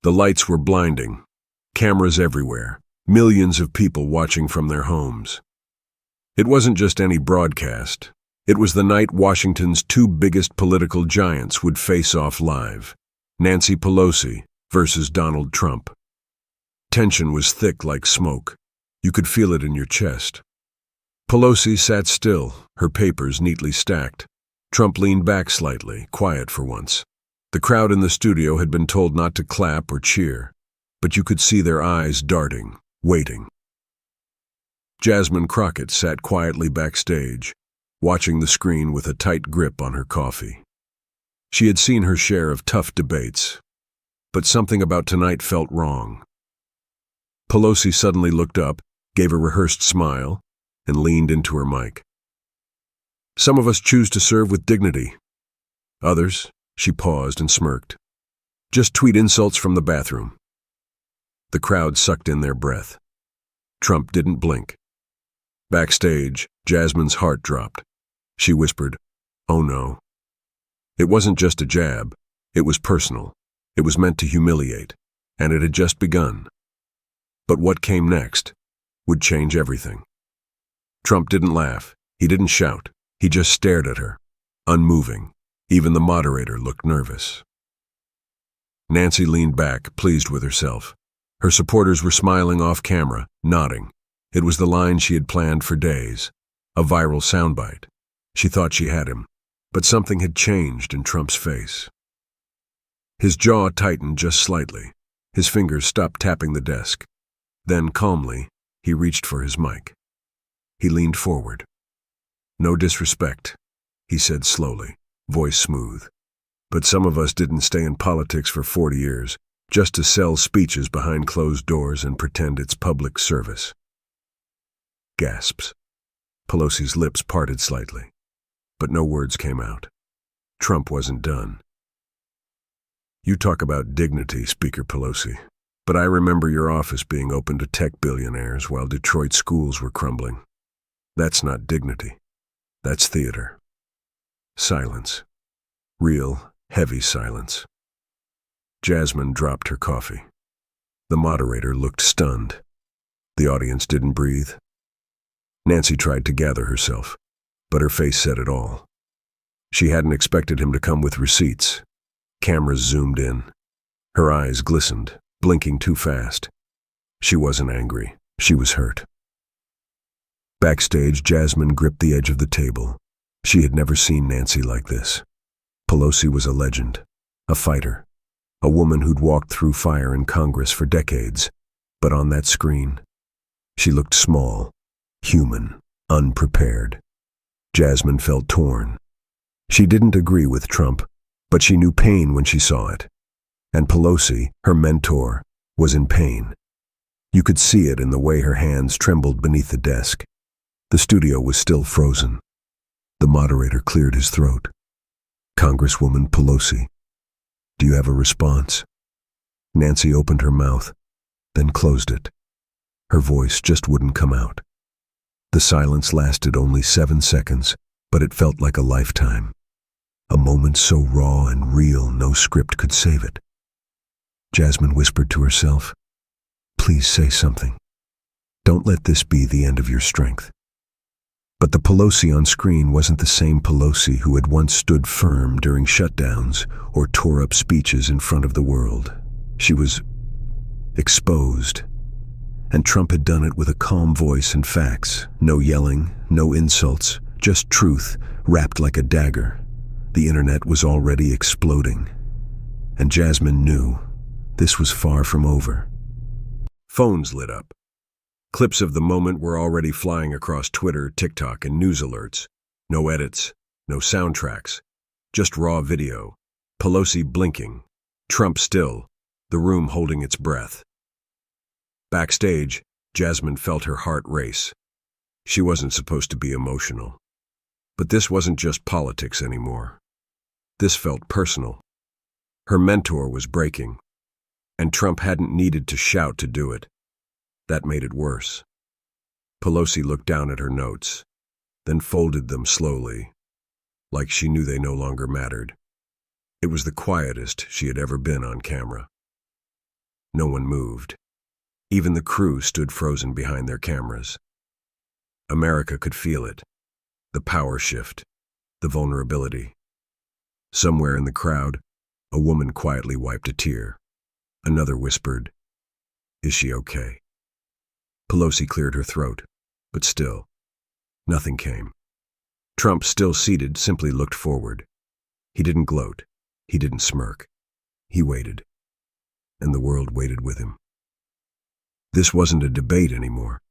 The lights were blinding. Cameras everywhere. Millions of people watching from their homes. It wasn't just any broadcast. It was the night Washington's two biggest political giants would face off live. Nancy Pelosi versus Donald Trump. Tension was thick like smoke. You could feel it in your chest. Pelosi sat still, her papers neatly stacked. Trump leaned back slightly, quiet for once. The crowd in the studio had been told not to clap or cheer, but you could see their eyes darting, waiting. Jasmine Crockett sat quietly backstage, watching the screen with a tight grip on her coffee. She had seen her share of tough debates, but something about tonight felt wrong. Pelosi suddenly looked up, gave a rehearsed smile, and leaned into her mic. Some of us choose to serve with dignity. Others, she paused and smirked, just tweet insults from the bathroom. The crowd sucked in their breath. Trump didn't blink. Backstage, Jasmine's heart dropped. She whispered, "Oh no." It wasn't just a jab. It was personal. It was meant to humiliate, and it had just begun. But what came next would change everything. Trump didn't laugh. He didn't shout. He just stared at her, unmoving. Even the moderator looked nervous. Nancy leaned back, pleased with herself. Her supporters were smiling off camera, nodding. It was the line she had planned for days, a viral soundbite. She thought she had him, but something had changed in Trump's face. His jaw tightened just slightly. His fingers stopped tapping the desk. Then, calmly, he reached for his mic. He leaned forward. "No disrespect," he said slowly, voice smooth. "But some of us didn't stay in politics for 40 years, just to sell speeches behind closed doors and pretend it's public service." Gasps. Pelosi's lips parted slightly, but no words came out. Trump wasn't done. "You talk about dignity, Speaker Pelosi, but I remember your office being open to tech billionaires while Detroit schools were crumbling. That's not dignity. That's theater." Silence. Real, heavy silence. Jasmine dropped her coffee. The moderator looked stunned. The audience didn't breathe. Nancy tried to gather herself, but her face said it all. She hadn't expected him to come with receipts. Cameras zoomed in. Her eyes glistened, blinking too fast. She wasn't angry. She was hurt. Backstage, Jasmine gripped the edge of the table. She had never seen Nancy like this. Pelosi was a legend, a fighter, a woman who'd walked through fire in Congress for decades. But on that screen, she looked small, human, unprepared. Jasmine felt torn. She didn't agree with Trump, but she knew pain when she saw it. And Pelosi, her mentor, was in pain. You could see it in the way her hands trembled beneath the desk. The studio was still frozen. The moderator cleared his throat. "Congresswoman Pelosi, do you have a response?" Nancy opened her mouth, then closed it. Her voice just wouldn't come out. The silence lasted only 7 seconds, but it felt like a lifetime. A moment so raw and real no script could save it. Jasmine whispered to herself, "Please say something. Don't let this be the end of your strength." But the Pelosi on screen wasn't the same Pelosi who had once stood firm during shutdowns or tore up speeches in front of the world. She was exposed. And Trump had done it with a calm voice and facts. No yelling, no insults, just truth wrapped like a dagger. The internet was already exploding. And Jasmine knew this was far from over. Phones lit up. Clips of the moment were already flying across Twitter, TikTok, and news alerts. No edits, no soundtracks, just raw video. Pelosi blinking, Trump still, the room holding its breath. Backstage, Jasmine felt her heart race. She wasn't supposed to be emotional. But this wasn't just politics anymore. This felt personal. Her mentor was breaking, and Trump hadn't needed to shout to do it. That made it worse. Pelosi looked down at her notes, then folded them slowly, like she knew they no longer mattered. It was the quietest she had ever been on camera. No one moved. Even the crew stood frozen behind their cameras. America could feel it. The power shift. The vulnerability. Somewhere in the crowd, a woman quietly wiped a tear. Another whispered, "Is she okay?" Pelosi cleared her throat, but still, nothing came. Trump, still seated, simply looked forward. He didn't gloat. He didn't smirk. He waited. And the world waited with him. This wasn't a debate anymore.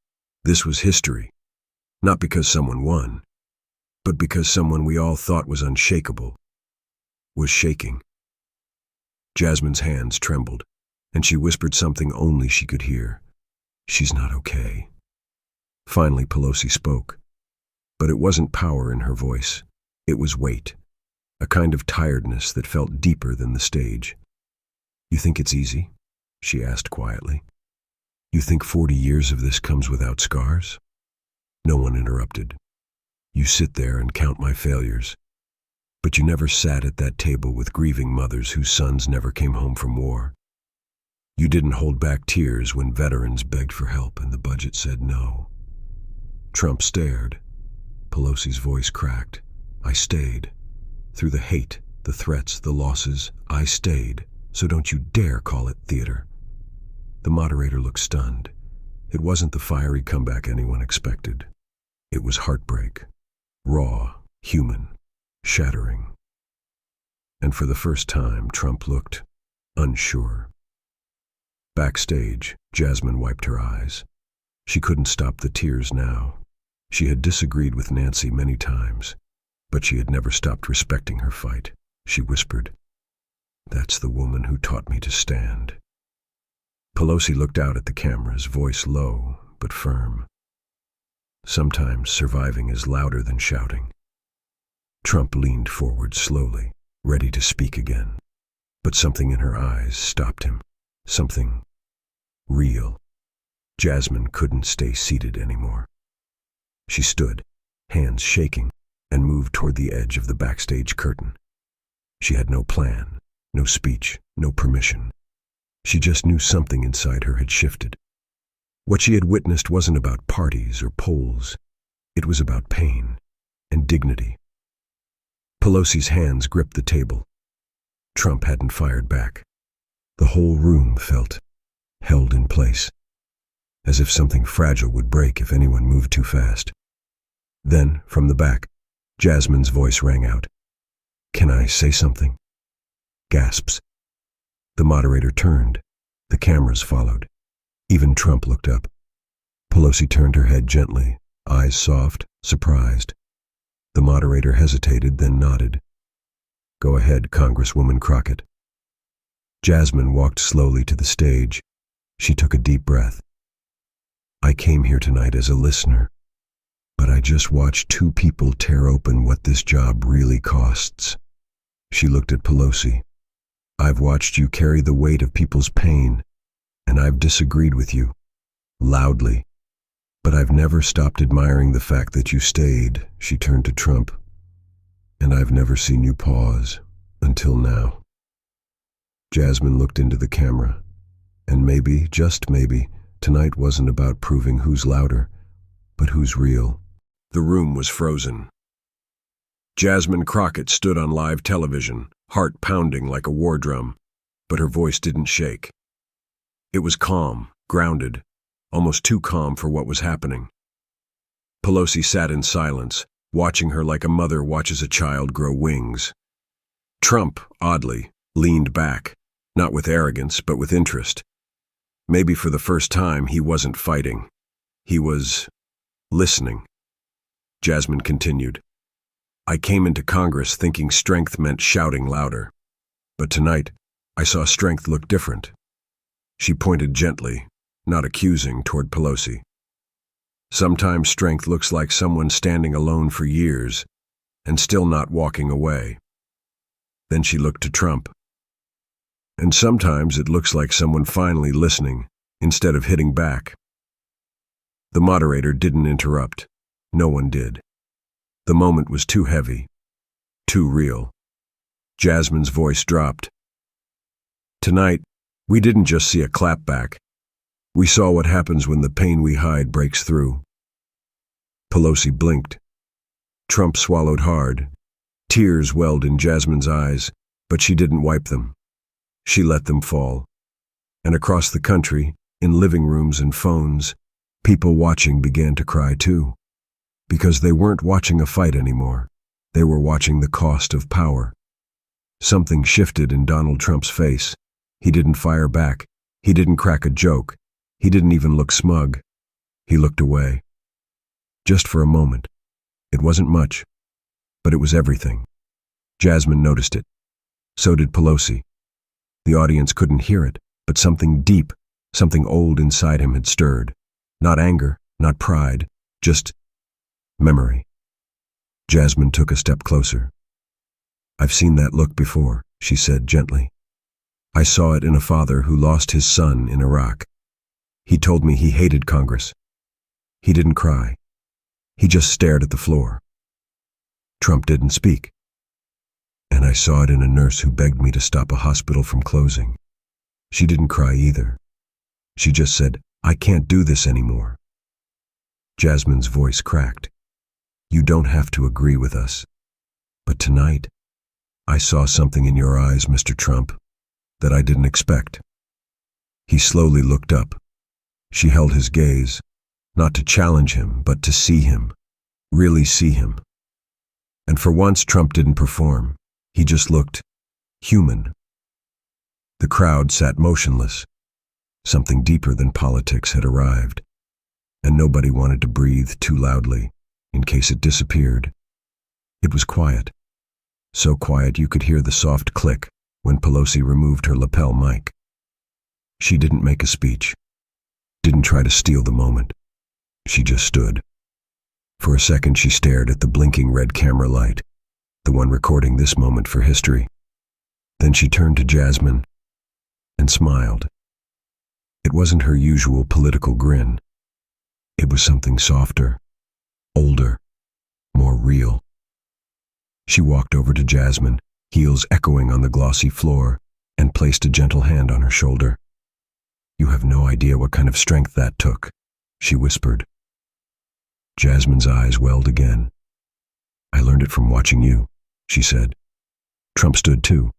This was history. Not because someone won, but because someone we all thought was unshakable was shaking. Jasmine's hands trembled, and she whispered something only she could hear. "She's not okay." Finally, Pelosi spoke. But it wasn't power in her voice. It was weight, a kind of tiredness that felt deeper than the stage. "You think it's easy?" she asked quietly. "You think 40 years of this comes without scars?" No one interrupted. "You sit there and count my failures. But you never sat at that table with grieving mothers whose sons never came home from war. You didn't hold back tears when veterans begged for help and the budget said no." Trump stared. Pelosi's voice cracked. "I stayed. Through the hate, the threats, the losses, I stayed. So don't you dare call it theater." The moderator looked stunned. It wasn't the fiery comeback anyone expected. It was heartbreak. Raw, human, shattering. And for the first time, Trump looked unsure. Backstage, Jasmine wiped her eyes. She couldn't stop the tears now. She had disagreed with Nancy many times, but she had never stopped respecting her fight. She whispered, "That's the woman who taught me to stand." Pelosi looked out at the cameras, voice low but firm. Sometimes surviving is louder than shouting. Trump leaned forward slowly, ready to speak again. But something in her eyes stopped him. Something real. Jasmine couldn't stay seated anymore. She stood, hands shaking, and moved toward the edge of the backstage curtain. She had no plan, no speech, no permission. She just knew something inside her had shifted. What she had witnessed wasn't about parties or polls. It was about pain and dignity. Pelosi's hands gripped the table. Trump hadn't fired back. The whole room felt held in place, as if something fragile would break if anyone moved too fast. Then, from the back, Jasmine's voice rang out. "Can I say something?" Gasps. The moderator turned. The cameras followed. Even Trump looked up. Pelosi turned her head gently, eyes soft, surprised. The moderator hesitated, then nodded. "Go ahead, Congresswoman Crockett." Jasmine walked slowly to the stage. She took a deep breath. "I came here tonight as a listener, but I just watched two people tear open what this job really costs." She looked at Pelosi. "I've watched you carry the weight of people's pain, and I've disagreed with you, loudly. But I've never stopped admiring the fact that you stayed." She turned to Trump. "And I've never seen you pause, until now." Jasmine looked into the camera. And maybe, just maybe, tonight wasn't about proving who's louder, but who's real. The room was frozen. Jasmine Crockett stood on live television, heart pounding like a war drum, but her voice didn't shake. It was calm, grounded, almost too calm for what was happening. Pelosi sat in silence, watching her like a mother watches a child grow wings. Trump, oddly, leaned back, not with arrogance, but with interest. Maybe for the first time he wasn't fighting. He was listening. Jasmine continued, "I came into Congress thinking strength meant shouting louder. But tonight, I saw strength look different." She pointed gently, not accusing, toward Pelosi. "Sometimes strength looks like someone standing alone for years and still not walking away." Then she looked to Trump. "And sometimes it looks like someone finally listening instead of hitting back." The moderator didn't interrupt. No one did. The moment was too heavy, too real. Jasmine's voice dropped. "Tonight, We didn't just see a clapback. We saw what happens when the pain we hide breaks through. Pelosi blinked. Trump swallowed hard. Tears welled in Jasmine's eyes, but she didn't wipe them. She let them fall. And across the country, in living rooms and phones, people watching began to cry too. Because they weren't watching a fight anymore. They were watching the cost of power. Something shifted in Donald Trump's face. He didn't fire back. He didn't crack a joke. He didn't even look smug. He looked away. Just for a moment. It wasn't much, but it was everything. Jasmine noticed it. So did Pelosi. The audience couldn't hear it, but something deep, something old inside him had stirred. Not anger, not pride, just memory. Jasmine took a step closer. "I've seen that look before," she said gently. "I saw it in a father who lost his son in Iraq. He told me he hated Congress. He didn't cry. He just stared at the floor. Trump didn't speak. And I saw it in a nurse who begged me to stop a hospital from closing. She didn't cry either. She just said, 'I can't do this anymore.'" Jasmine's voice cracked. "You don't have to agree with us. But tonight, I saw something in your eyes, Mr. Trump, that I didn't expect." He slowly looked up. She held his gaze, not to challenge him, but to see him, really see him. And for once, Trump didn't perform. He just looked human. The crowd sat motionless. Something deeper than politics had arrived, and nobody wanted to breathe too loudly in case it disappeared. It was quiet. So quiet you could hear the soft click when Pelosi removed her lapel mic. She didn't make a speech, didn't try to steal the moment. She just stood. For a second she stared at the blinking red camera light, the one recording this moment for history. Then she turned to Jasmine and smiled. It wasn't her usual political grin. It was something softer, older, more real. She walked over to Jasmine, heels echoing on the glossy floor, and placed a gentle hand on her shoulder. "You have no idea what kind of strength that took," she whispered. Jasmine's eyes welled again. "I learned it from watching you," she said. Trump stood too,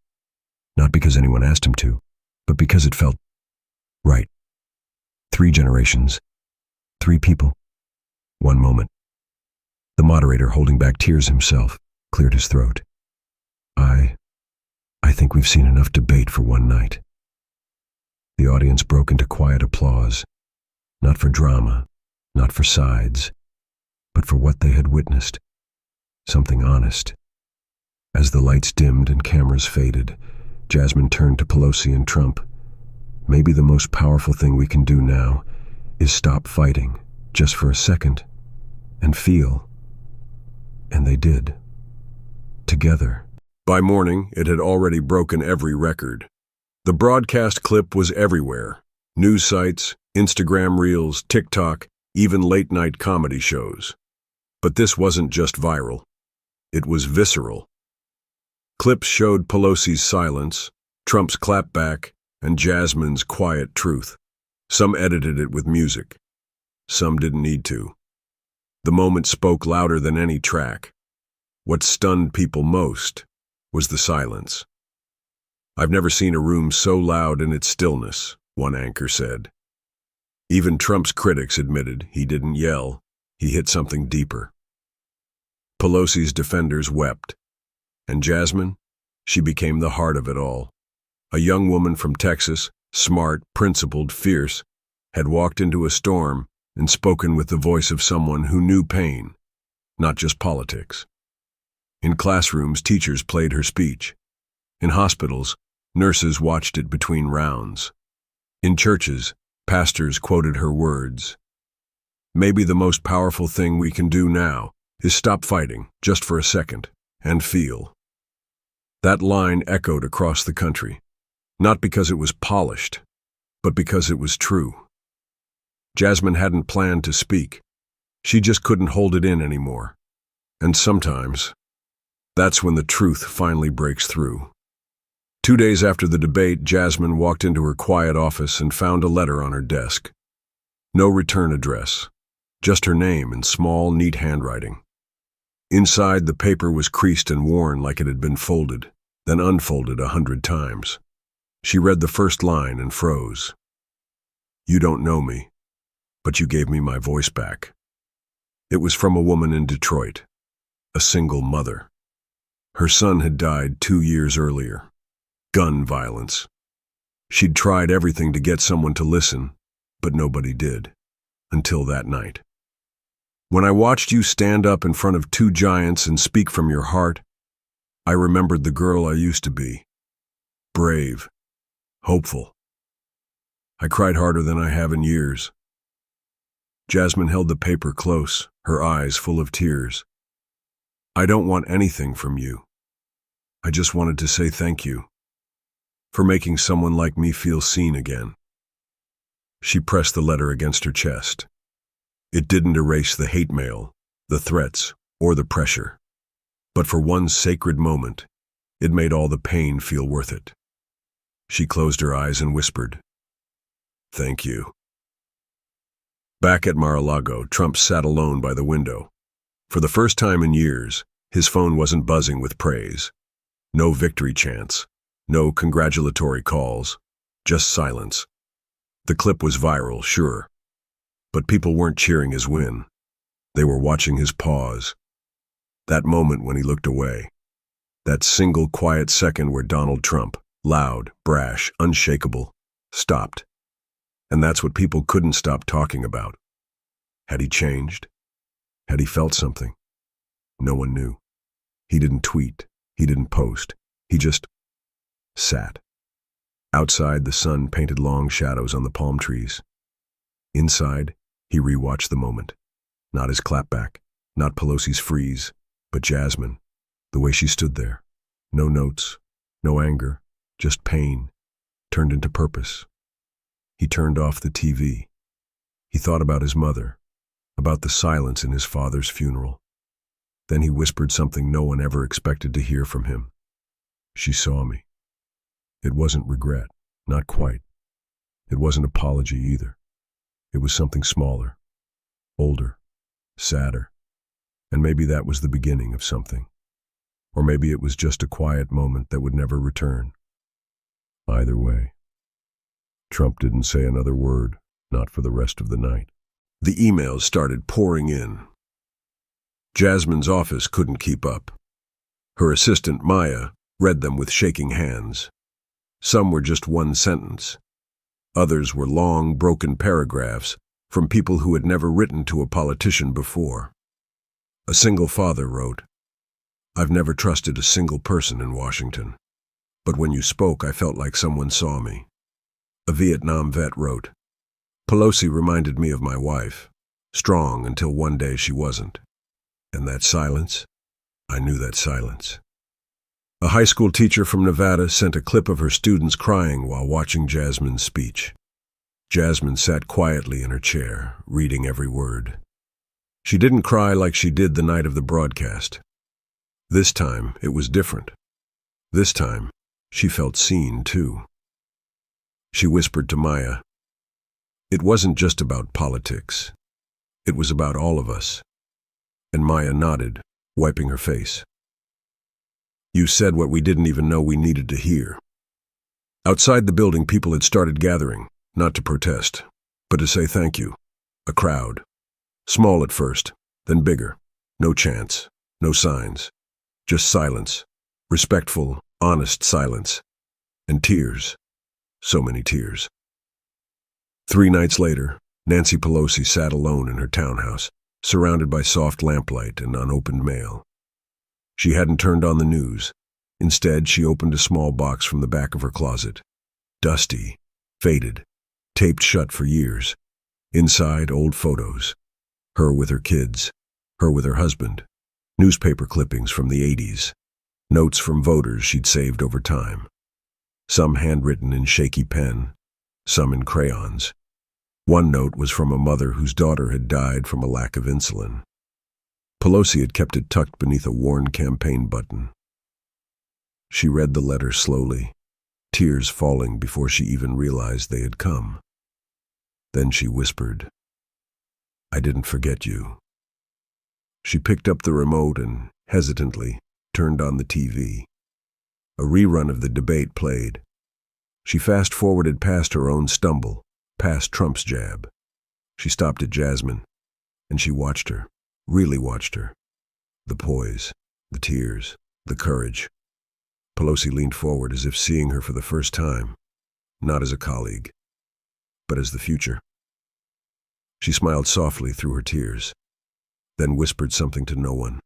not because anyone asked him to, but because it felt right. 3 generations, 3 people, 1 moment. The moderator, holding back tears himself, cleared his throat. I think we've seen enough debate for one night." The audience broke into quiet applause, not for drama, not for sides, but for what they had witnessed, something honest. As the lights dimmed and cameras faded, Jasmine turned to Pelosi and Trump. "Maybe the most powerful thing we can do now is stop fighting, just for a second, and feel." And they did. Together. By morning, it had already broken every record. The broadcast clip was everywhere. News sites, Instagram reels, TikTok, even late-night comedy shows. But this wasn't just viral. It was visceral. Clips showed Pelosi's silence, Trump's clapback, and Jasmine's quiet truth. Some edited it with music. Some didn't need to. The moment spoke louder than any track. What stunned people most was the silence. "I've never seen a room so loud in its stillness," one anchor said. Even Trump's critics admitted he didn't yell, he hit something deeper. Pelosi's defenders wept. And Jasmine? She became the heart of it all. A young woman from Texas, smart, principled, fierce, had walked into a storm and spoken with the voice of someone who knew pain, not just politics. In classrooms, teachers played her speech. In hospitals, nurses watched it between rounds. In churches, pastors quoted her words. Maybe the most powerful thing we can do now is stop fighting, just for a second, and feel. That line echoed across the country, not because it was polished, but because it was true. Jasmine hadn't planned to speak. She just couldn't hold it in anymore. And sometimes, that's when the truth finally breaks through. 2 days after the debate, Jasmine walked into her quiet office and found a letter on her desk. No return address, just her name in small, neat handwriting. Inside, the paper was creased and worn like it had been folded, then unfolded 100 times. She read the first line and froze. "You don't know me, but you gave me my voice back." It was from a woman in Detroit, a single mother. Her son had died 2 years earlier. Gun violence. She'd tried everything to get someone to listen, but nobody did, until that night. "When I watched you stand up in front of 2 giants and speak from your heart, I remembered the girl I used to be. Brave, hopeful. I cried harder than I have in years." Jasmine held the paper close, her eyes full of tears. "I don't want anything from you. I just wanted to say thank you for making someone like me feel seen again." She pressed the letter against her chest. It didn't erase the hate mail, the threats, or the pressure. But for one sacred moment, it made all the pain feel worth it. She closed her eyes and whispered, "Thank you." Back at Mar-a-Lago, Trump sat alone by the window. For the first time in years, his phone wasn't buzzing with praise. No victory chants, no congratulatory calls, just silence. The clip was viral, sure, but people weren't cheering his win. They were watching his pause. That moment when he looked away. That single quiet second where Donald Trump, loud, brash, unshakable, stopped. And that's what people couldn't stop talking about. Had he changed? Had he felt something? No one knew. He didn't tweet. He didn't post. He just sat. Outside, the sun painted long shadows on the palm trees. Inside, he rewatched the moment. Not his clapback, not Pelosi's freeze, but Jasmine, the way she stood there. No notes, no anger, just pain, turned into purpose. He turned off the TV. He thought about his mother, about the silence in his father's funeral. Then he whispered something no one ever expected to hear from him. "She saw me." It wasn't regret, not quite. It wasn't apology either. It was something smaller, older, sadder. And maybe that was the beginning of something. Or maybe it was just a quiet moment that would never return. Either way, Trump didn't say another word, not for the rest of the night. The emails started pouring in. Jasmine's office couldn't keep up. Her assistant, Maya, read them with shaking hands. Some were just one sentence. Others were long, broken paragraphs from people who had never written to a politician before. A single father wrote, "I've never trusted a single person in Washington, but when you spoke, I felt like someone saw me." A Vietnam vet wrote, "Pelosi reminded me of my wife, strong until one day she wasn't. And that silence, I knew that silence." A high school teacher from Nevada sent a clip of her students crying while watching Jasmine's speech. Jasmine sat quietly in her chair, reading every word. She didn't cry like she did the night of the broadcast. This time, it was different. This time, she felt seen, too. She whispered to Maya, "It wasn't just about politics. It was about all of us." And Maya nodded, wiping her face. "You said what we didn't even know we needed to hear." Outside the building, people had started gathering, not to protest, but to say thank you. A crowd. Small at first, then bigger. No chants, no signs. Just silence. Respectful, honest silence. And tears. So many tears. 3 nights later, Nancy Pelosi sat alone in her townhouse, surrounded by soft lamplight and unopened mail. She hadn't turned on the news. Instead, she opened a small box from the back of her closet. Dusty, faded, taped shut for years. Inside, old photos. Her with her kids, her with her husband. Newspaper clippings from the 80s. Notes from voters she'd saved over time. Some handwritten in shaky pen, some in crayons. One note was from a mother whose daughter had died from a lack of insulin. Pelosi had kept it tucked beneath a worn campaign button. She read the letter slowly, tears falling before she even realized they had come. Then she whispered, "I didn't forget you." She picked up the remote and, hesitantly, turned on the TV. A rerun of the debate played. She fast-forwarded past her own stumble, past Trump's jab. She stopped at Jasmine, and she watched her, really watched her. The poise, the tears, the courage. Pelosi leaned forward as if seeing her for the first time, not as a colleague, but as the future. She smiled softly through her tears, then whispered something to no one.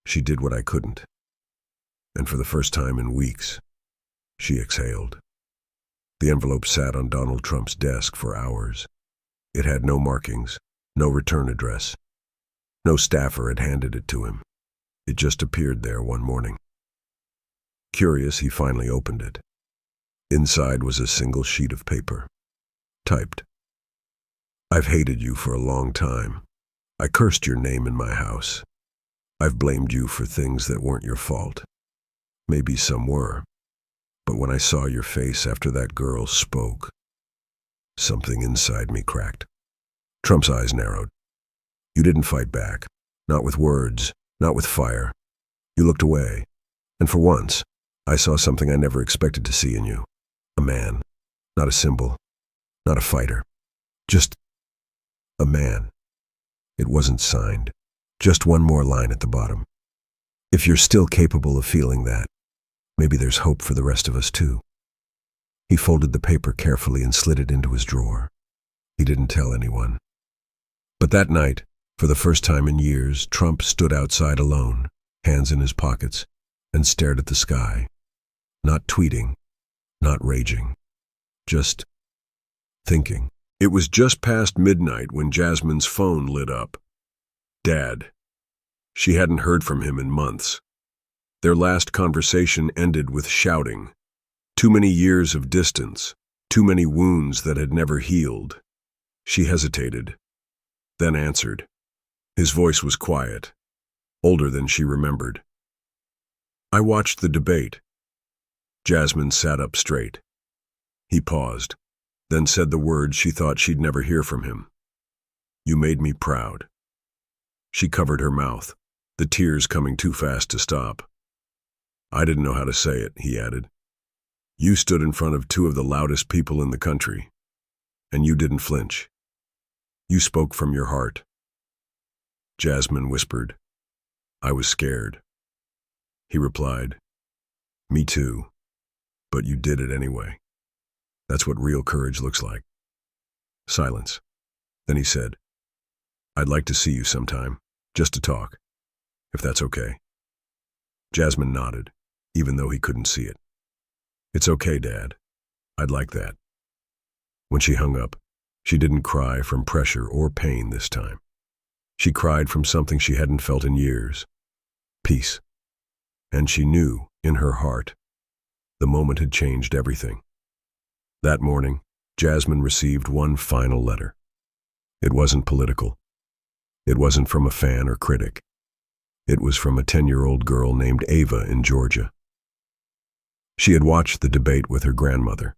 She did what I couldn't, and for the first time in weeks, she exhaled. The envelope sat on Donald Trump's desk for hours. It had no markings, no return address. No staffer had handed it to him. It just appeared there one morning. Curious, he finally opened it. Inside was a single sheet of paper, typed. "I've hated you for a long time. I cursed your name in my house. I've blamed you for things that weren't your fault. Maybe some were. But when I saw your face after that girl spoke, something inside me cracked." Trump's eyes narrowed. "You didn't fight back. Not with words, not with fire. You looked away. And for once, I saw something I never expected to see in you. A man. Not a symbol. Not a fighter. Just a man." It wasn't signed. Just one more line at the bottom. "If you're still capable of feeling that, maybe there's hope for the rest of us too." He folded the paper carefully and slid it into his drawer. He didn't tell anyone. But that night, for the first time in years, Trump stood outside alone, hands in his pockets, and stared at the sky. Not tweeting, not raging, just thinking. It was just past midnight when Jasmine's phone lit up. Dad. She hadn't heard from him in months. Their last conversation ended with shouting. Too many years of distance, too many wounds that had never healed. She hesitated, then answered. His voice was quiet, older than she remembered. "I watched the debate." Jasmine sat up straight. He paused, then said the words she thought she'd never hear from him. "You made me proud." She covered her mouth, the tears coming too fast to stop. "I didn't know how to say it," he added. "You stood in front of two of the loudest people in the country, and you didn't flinch. You spoke from your heart." Jasmine whispered, "I was scared." He replied, "Me too, but you did it anyway. That's what real courage looks like." Silence. Then he said, "I'd like to see you sometime, just to talk, if that's okay." Jasmine nodded, even though he couldn't see it. "It's okay, Dad. I'd like that." When she hung up, she didn't cry from pressure or pain this time. She cried from something she hadn't felt in years. Peace. And she knew, in her heart, the moment had changed everything. That morning, Jasmine received one final letter. It wasn't political. It wasn't from a fan or critic. It was from a 10-year-old girl named Ava in Georgia. She had watched the debate with her grandmother.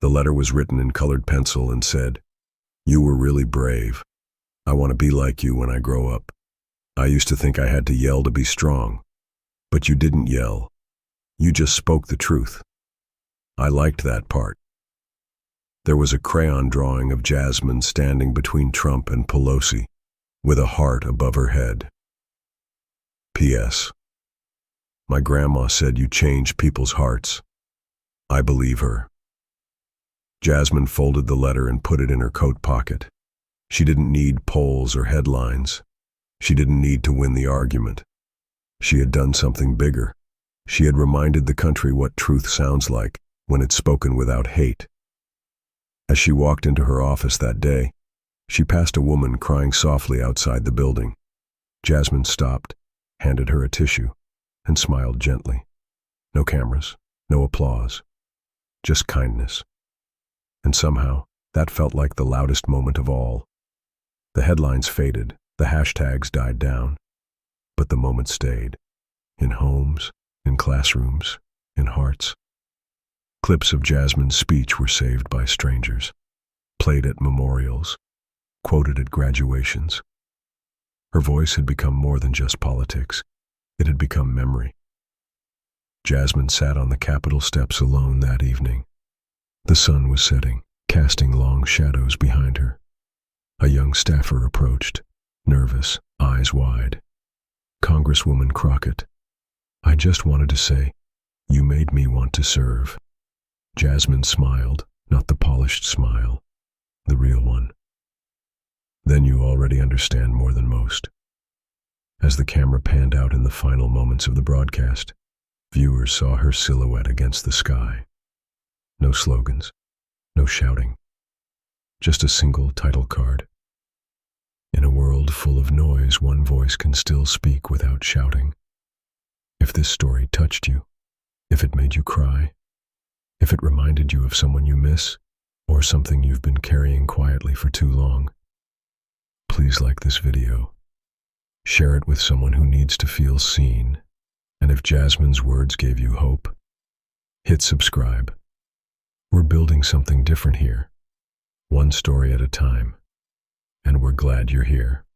The letter was written in colored pencil and said, "You were really brave. I want to be like you when I grow up. I used to think I had to yell to be strong. But you didn't yell. You just spoke the truth. I liked that part." There was a crayon drawing of Jasmine standing between Trump and Pelosi, with a heart above her head. "P.S. My grandma said you change people's hearts. I believe her." Jasmine folded the letter and put it in her coat pocket. She didn't need polls or headlines. She didn't need to win the argument. She had done something bigger. She had reminded the country what truth sounds like when it's spoken without hate. As she walked into her office that day, she passed a woman crying softly outside the building. Jasmine stopped, handed her a tissue, and smiled gently. No cameras, no applause, just kindness. And somehow, that felt like the loudest moment of all. The headlines faded, the hashtags died down, but the moment stayed. In homes, in classrooms, in hearts. Clips of Jasmine's speech were saved by strangers, played at memorials, quoted at graduations. Her voice had become more than just politics. It had become memory. Jasmine sat on the Capitol steps alone that evening. The sun was setting, casting long shadows behind her. A young staffer approached, nervous, eyes wide. "Congresswoman Crockett, I just wanted to say, you made me want to serve." Jasmine smiled, not the polished smile, the real one. "Then you already understand more than most." As the camera panned out in the final moments of the broadcast, viewers saw her silhouette against the sky. No slogans, no shouting, just a single title card. In a world full of noise, one voice can still speak without shouting. If this story touched you, if it made you cry, if it reminded you of someone you miss, or something you've been carrying quietly for too long, please like this video. Share it with someone who needs to feel seen. And if Jasmine's words gave you hope, hit subscribe. We're building something different here, one story at a time, and we're glad you're here.